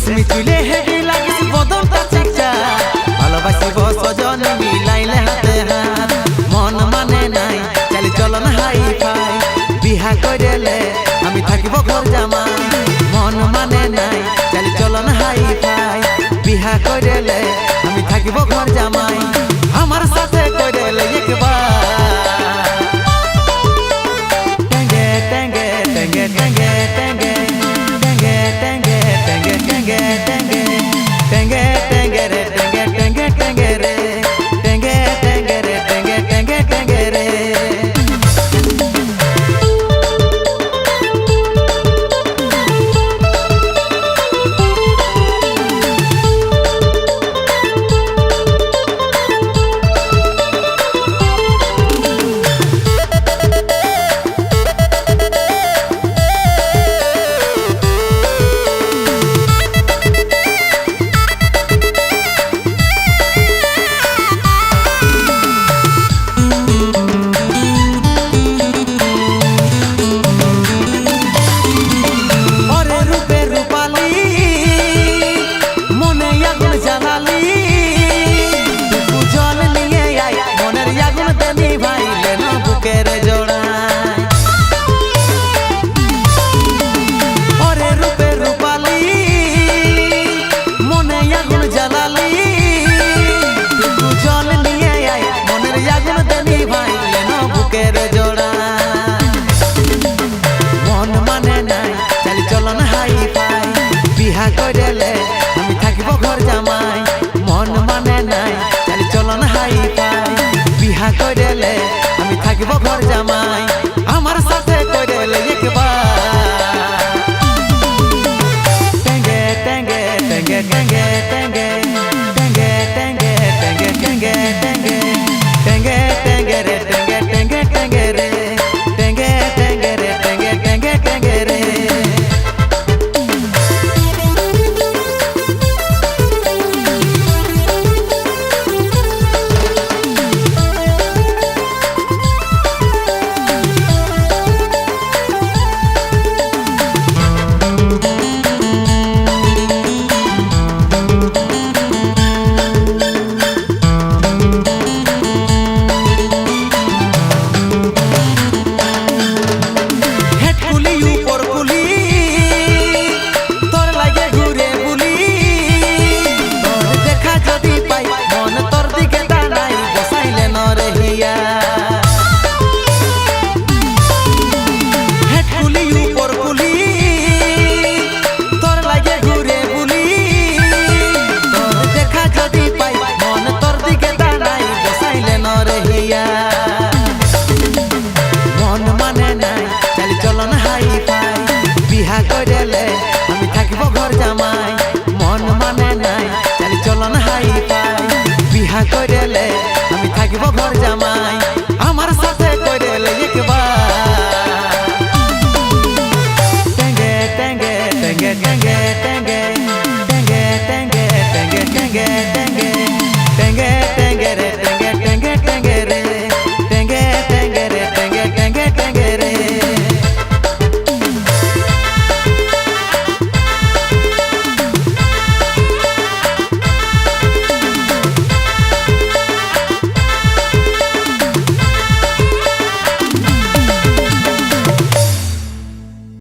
রেশমি চুলে হেভি লাগিস বদনটা চিকচা ভালোবাসিব সজন মিলাইলে হাতে হাত মন মানে নাই চালি চলন হাই ফাই বিহা কইলে আমি থাকিব ঘর জামাই মন মানে নাই চালি চলন হাই ফাই বিহা কইলে আমি থাকিব ঘর জামাই আমার সাথে কইলে একবার টেঙ্গে টেঙ্গে টেঙ্গে টেঙ্গে টেঙ্গে টেঙ্গে টেঙ্গে টেঙ্গে টেঙ্গে টেঙ্গে টেঙ্গে টেঙ্গে রে টেঙ্গে টেঙ্গে টেঙ্গে রে টেঙ্গে টেঙ্গে রে টেঙ্গে টেঙ্গে টেঙ্গে রে বিহা কইলে আমি থাকিব ঘর জামাই মন মানে নাই চালি চলন হাই ফাই বিহা কইলে আমি থাকিব ঘর জামাই আমার সাথে কইলে একবার টেঙ্গে টেঙ্গে টেঙ্গে টেঙ্গে টেঙ্গে টেঙ্গে টেঙ্গে টেঙ্গে টেঙ্গে টেঙ্গে টেঙ্গে টেঙ্গে রে টেঙ্গে টেঙ্গে টেঙ্গে রে টেঙ্গে টেঙ্গে রে টেঙ্গে টেঙ্গে টেঙ্গে রে মন মানে নাই চালি চলন হাই ফাই বিহা কইলে আমি থাকিব ঘর জামাই মন মানে নাই চালি চলন হাই ফাই বিহা কইলে আমি থাকিব ঘর জামাই আমার সাথে কইলে একবার টেঙ্গে টেঙ্গে টেঙ্গে টেঙ্গে টেঙ্গে টেঙ্গে টেঙ্গে টেঙ্গে টেঙ্গে টেঙ্গে